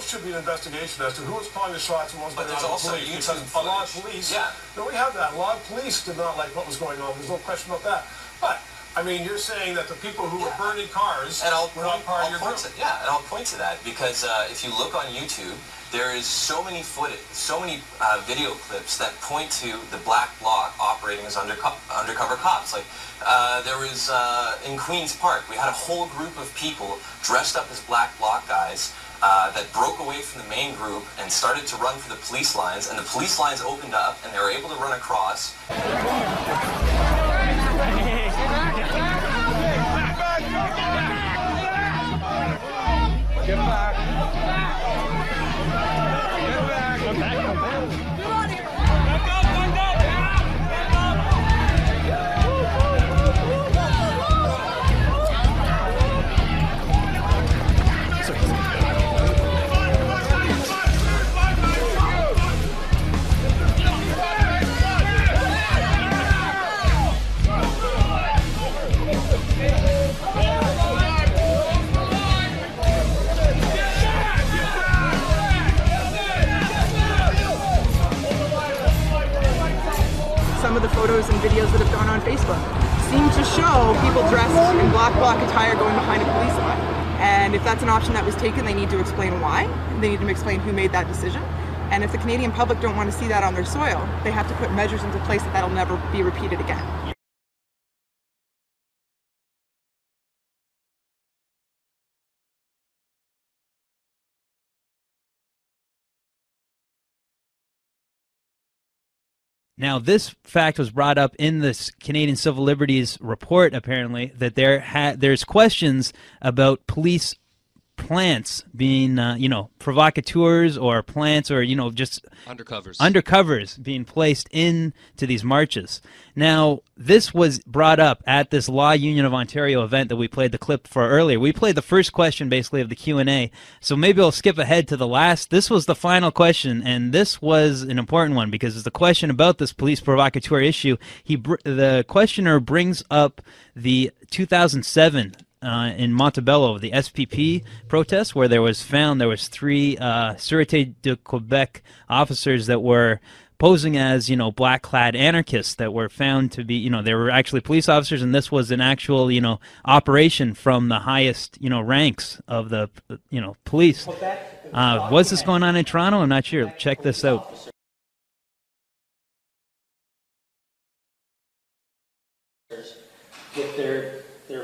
should be an investigation as to who was calling the shots and what was going on. But there's also YouTube footage. A lot of police. Yeah. No, we have that. A lot of police did not like what was going on. There's no question about that. But I mean, you're saying that the people who were burning cars were not part of your group. Yeah, and I'll point to that because if you look on YouTube, there is so many video clips that point to the Black Bloc operating as undercover cops. Like there was in Queen's Park, we had a whole group of people dressed up as Black Bloc guys that broke away from the main group and started to run for the police lines, and the police lines opened up and they were able to run across. Get back. Some of the photos and videos that have gone on Facebook seem to show people dressed in Black Bloc attire going behind a police line. And if that's an option that was taken, they need to explain why. They need to explain who made that decision. And if the Canadian public don't want to see that on their soil, they have to put measures into place that that'll never be repeated again. Now, this fact was brought up in this Canadian Civil Liberties report, apparently, that there's questions about police plants being, provocateurs or plants or, just undercovers being placed into these marches. Now, this was brought up at this Law Union of Ontario event that we played the clip for earlier. We played the first question, basically, of the Q&A, so maybe I'll skip ahead to the last. This was the final question, and this was an important one because it's the question about this police provocateur issue. The questioner brings up the 2007 in Montebello, the SPP protest, where there was three Sûreté de Quebec officers that were posing as, black-clad anarchists that were found to be, they were actually police officers, and this was an actual, operation from the highest, ranks of the, police. Was this going on in Toronto? I'm not sure. Check this out. With their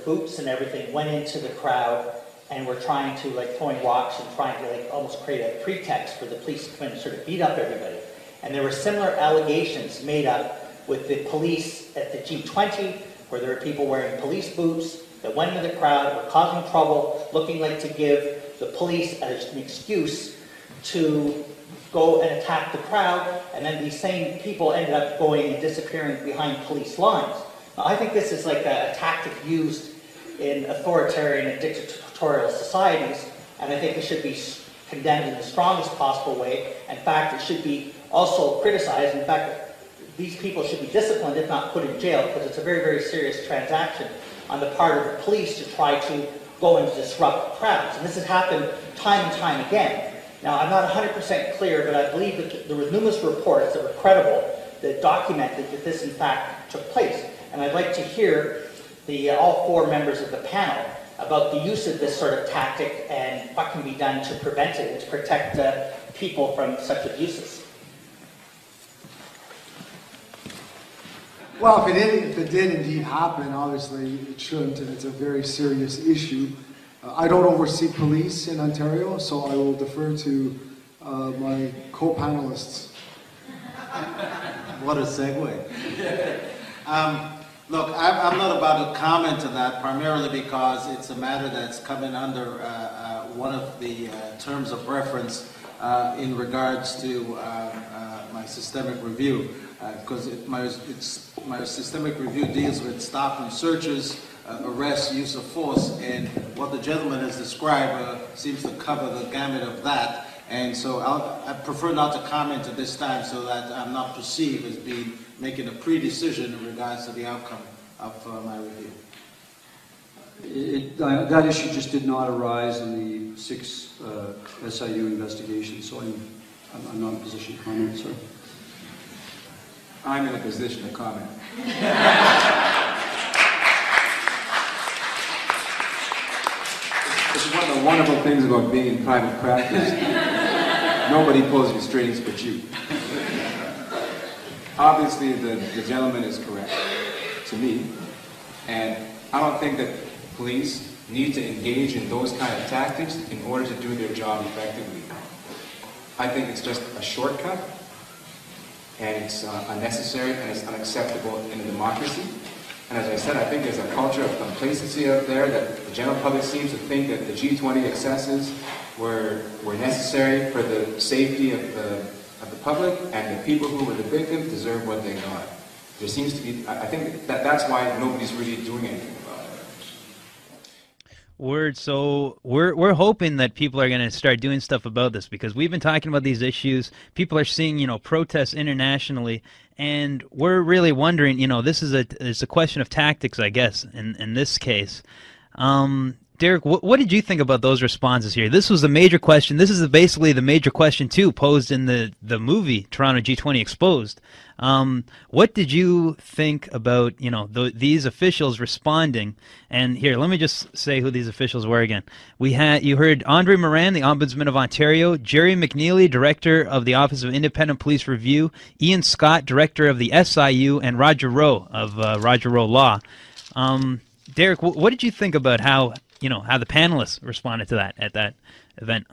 boots and everything, went into the crowd and were trying to, throwing rocks and trying to, almost create a pretext for the police to come in and sort of beat up everybody. And there were similar allegations made up with the police at the G20, where there were people wearing police boots that went into the crowd, were causing trouble, looking like to give the police as an excuse to go and attack the crowd, and then these same people ended up going and disappearing behind police lines. Now, I think this is like a tactic used in authoritarian and dictatorial societies, and I think it should be condemned in the strongest possible way. In fact, it should be also criticized. In fact, these people should be disciplined, if not put in jail, because it's a very, very serious transaction on the part of the police to try to go and disrupt crowds. And this has happened time and time again. Now, I'm not 100% clear, but I believe that there were numerous reports that were credible that documented that this, in fact, took place. And I'd like to hear all four members of the panel about the use of this sort of tactic and what can be done to prevent it and to protect people from such abuses. Well, if it did indeed happen, obviously it shouldn't, and it's a very serious issue. I don't oversee police in Ontario, so I will defer to my co-panelists. What a segue. Look, I'm not about to comment on that, primarily because it's a matter that's coming under one of the terms of reference in regards to my systemic review, because my systemic review deals with stop and searches, arrest, use of force, and what the gentleman has described seems to cover the gamut of that. And so I prefer not to comment at this time so that I'm not perceived as making a pre-decision in regards to the outcome of my review. That issue just did not arise in the 6 SIU investigation, so I'm not in a position to comment, sir. I'm in a position to comment. This is one of the wonderful things about being in private practice. Nobody pulls your strings but you. Obviously, the gentleman is correct, to me, and I don't think that police need to engage in those kind of tactics in order to do their job effectively. I think it's just a shortcut, and it's unnecessary, and it's unacceptable in a democracy. And as I said, I think there's a culture of complacency out there that the general public seems to think that the G20 excesses were necessary for the safety of the public, and the people who were the victims deserve what they got. There seems to be, I think that's why nobody's really doing anything about it. We're hoping that people are going to start doing stuff about this, because we've been talking about these issues. People are seeing, protests internationally, and we're really wondering, this is it's a question of tactics, I guess, in this case. Derek, what did you think about those responses here? This was a major question. This is basically the major question, too, posed in the movie Toronto G20 Exposed. What did you think about, these officials responding? And here, let me just say who these officials were again. You heard Andre Moran, the Ombudsman of Ontario, Jerry McNeely, Director of the Office of Independent Police Review, Ian Scott, Director of the SIU, and Roger Rowe of Roger Rowe Law. Derek, what did you think about how the panelists responded to that at that event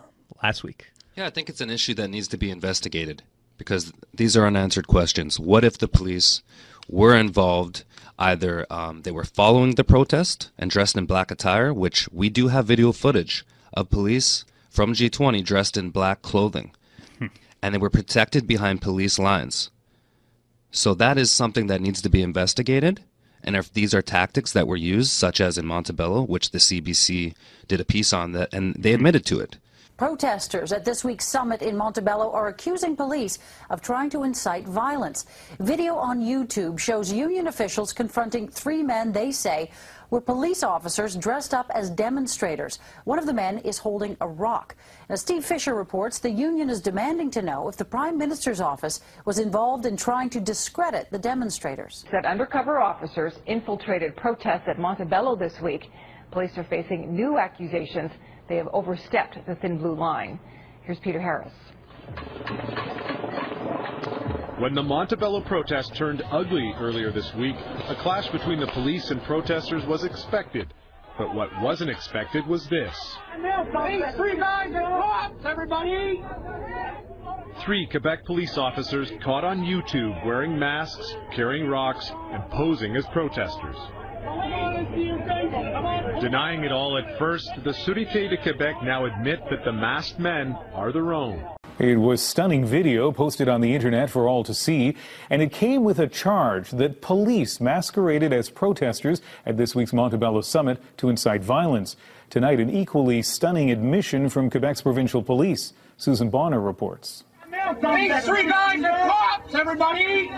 last week? Yeah, I think it's an issue that needs to be investigated, because these are unanswered questions. What if the police were involved, either they were following the protest and dressed in black attire, which we do have video footage of police from G20 dressed in black clothing, and they were protected behind police lines. So that is something that needs to be investigated. And if these are tactics that were used, such as in Montebello, which the CBC did a piece on that, and they admitted to it. Protesters at this week's summit in Montebello are accusing police of trying to incite violence. Video on YouTube shows union officials confronting 3 men they say were police officers dressed up as demonstrators. One of the men is holding a rock. Now, Steve Fisher reports the union is demanding to know if the Prime Minister's office was involved in trying to discredit the demonstrators. That undercover officers infiltrated protests at Montebello this week. Police are facing new accusations. They have overstepped the thin blue line. Here's Peter Harris. When the Montebello protest turned ugly earlier this week, a clash between the police and protesters was expected. But what wasn't expected was this. Hey, 3 guys in cops, everybody! 3 Quebec police officers caught on YouTube wearing masks, carrying rocks, and posing as protesters. Denying it all at first, the Sûreté de Québec now admit that the masked men are their own. It was stunning video posted on the internet for all to see, and it came with a charge that police masqueraded as protesters at this week's Montebello summit to incite violence. Tonight, an equally stunning admission from Quebec's provincial police. Susan Bonner reports. Hey, 3 guys in cops, everybody!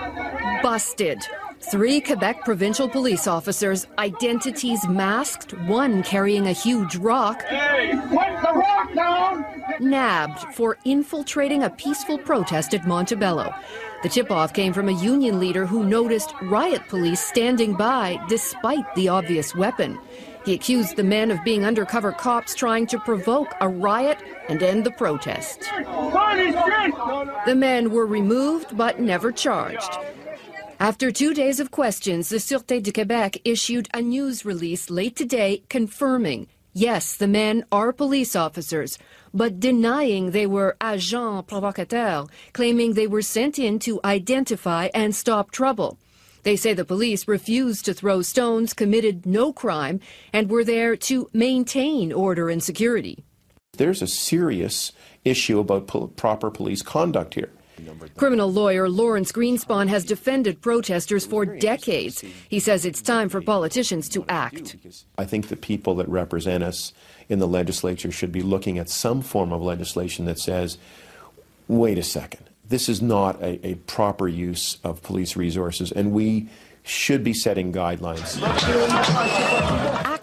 Busted. 3 Quebec provincial police officers, identities masked, one carrying a huge rock, Hey, put the rock down! Nabbed for infiltrating a peaceful protest at Montebello. The tip-off came from a union leader who noticed riot police standing by despite the obvious weapon. He accused the men of being undercover cops trying to provoke a riot and end the protest. The men were removed but never charged. After 2 days of questions, the Sûreté de Québec issued a news release late today confirming, yes, the men are police officers, but denying they were agents provocateurs, claiming they were sent in to identify and stop trouble. They say the police refused to throw stones, committed no crime, and were there to maintain order and security. There's a serious issue about proper police conduct here. Criminal lawyer Lawrence Greenspan has defended protesters for decades. He says it's time for politicians to act. I think the people that represent us in the legislature should be looking at some form of legislation that says, wait a second, this is not a proper use of police resources, and we should be setting guidelines.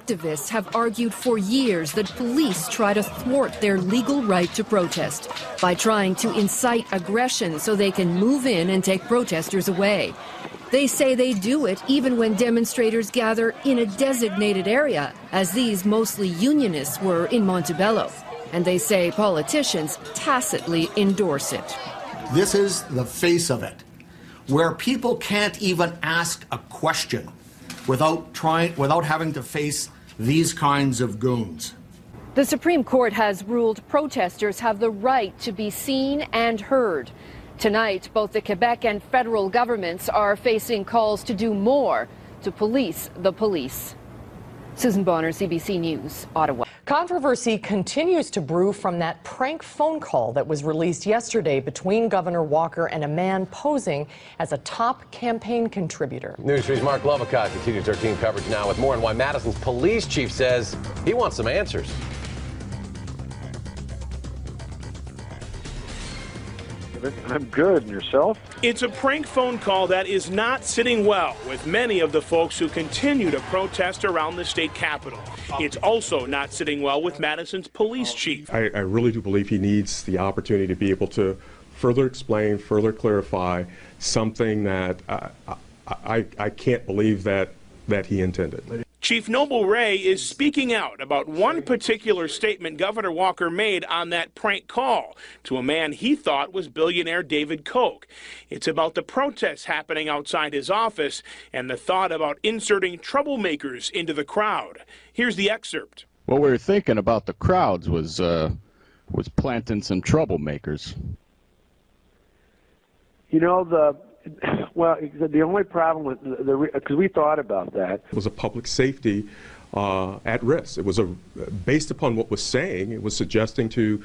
activists have argued for years that police try to thwart their legal right to protest by trying to incite aggression so they can move in and take protesters away. They say they do it even when demonstrators gather in a designated area, as these mostly unionists were in Montebello. And they say politicians tacitly endorse it. This is the face of it, where people can't even ask a question without having to face these kinds of goons. The Supreme Court has ruled protesters have the right to be seen and heard. Tonight, both the Quebec and federal governments are facing calls to do more to police the police. Susan Bonner, CBC News, Ottawa. Controversy continues to brew from that prank phone call that was released yesterday between Governor Walker and a man posing as a top campaign contributor. News 3's Mark Lovacott continues our team coverage now with more on why Madison's police chief says he wants some answers. I'm good. And yourself? It's a prank phone call that is not sitting well with many of the folks who continue to protest around the state capitol. It's also not sitting well with Madison's police chief. I really do believe he needs the opportunity to be able to further explain, further clarify something that I can't believe that he intended. Chief Noble Ray is speaking out about one particular statement Governor Walker made on that prank call to a man he thought was billionaire David Koch. It's about the protests happening outside his office and the thought about inserting troublemakers into the crowd. Here's the excerpt. What we were thinking about the crowds was planting some troublemakers. You know, the only problem with because we thought about that. It was a public safety at risk. It was based upon what was saying. It was suggesting to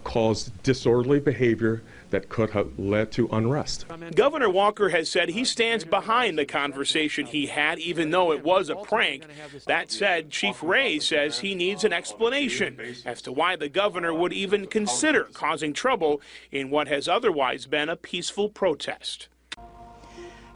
cause disorderly behavior that could have led to unrest. Governor Walker has said he stands behind the conversation he had, even though it was a prank. That said, Chief Ray says he needs an explanation as to why the governor would even consider causing trouble in what has otherwise been a peaceful protest.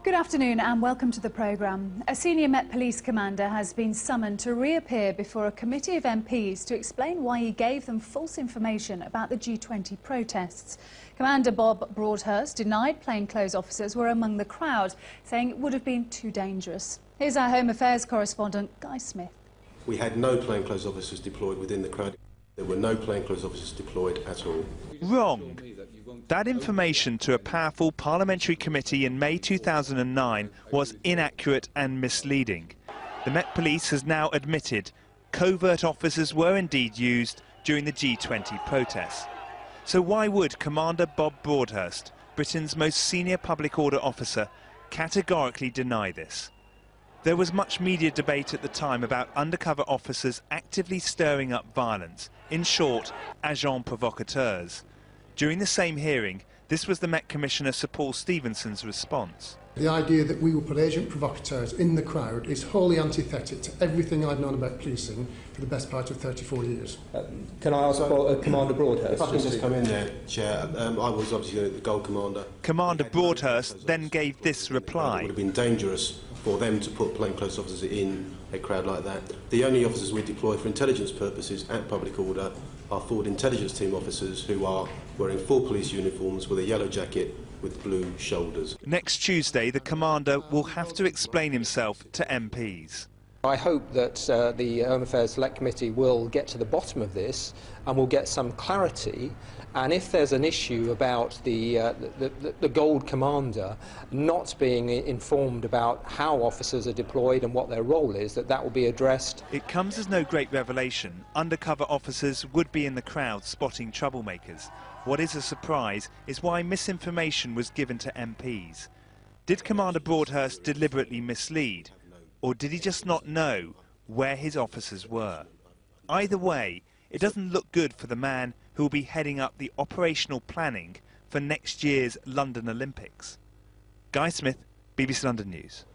Good afternoon and welcome to the programme. A senior Met Police commander has been summoned to reappear before a committee of MPs to explain why he gave them false information about the G20 protests. Commander Bob Broadhurst denied plainclothes officers were among the crowd, saying it would have been too dangerous. Here's our Home Affairs correspondent, Guy Smith. We had no plainclothes officers deployed within the crowd. There were no plainclothes officers deployed at all. Wrong. That information to a powerful parliamentary committee in May 2009 was inaccurate and misleading. The Met Police has now admitted covert officers were indeed used during the G20 protests. So why would Commander Bob Broadhurst, Britain's most senior public order officer, categorically deny this? There was much media debate at the time about undercover officers actively stirring up violence, in short, agents provocateurs. During the same hearing, this was the Met Commissioner Sir Paul Stevenson's response. The idea that we will put agent provocateurs in the crowd is wholly antithetic to everything I've known about policing for the best part of 34 years. Can I ask Commander Broadhurst? If I can just come in there, Chair. I was obviously the Gold Commander. Commander Broadhurst then gave this reply. It would have been dangerous for them to put plainclothes officers in a crowd like that. The only officers we deploy for intelligence purposes and public order are forward intelligence team officers who are wearing full police uniforms with a yellow jacket with blue shoulders. Next Tuesday, the commander will have to explain himself to MPs. I hope that the Home Affairs Select Committee will get to the bottom of this and will get some clarity. And if there's an issue about the Gold Commander not being informed about how officers are deployed and what their role is, that will be addressed. It comes as no great revelation. Undercover officers would be in the crowd spotting troublemakers. What is a surprise is why misinformation was given to MPs. Did Commander Broadhurst deliberately mislead? Or did he just not know where his officers were? Either way, it doesn't look good for the man who will be heading up the operational planning for next year's London Olympics. Guy Smith, BBC London News.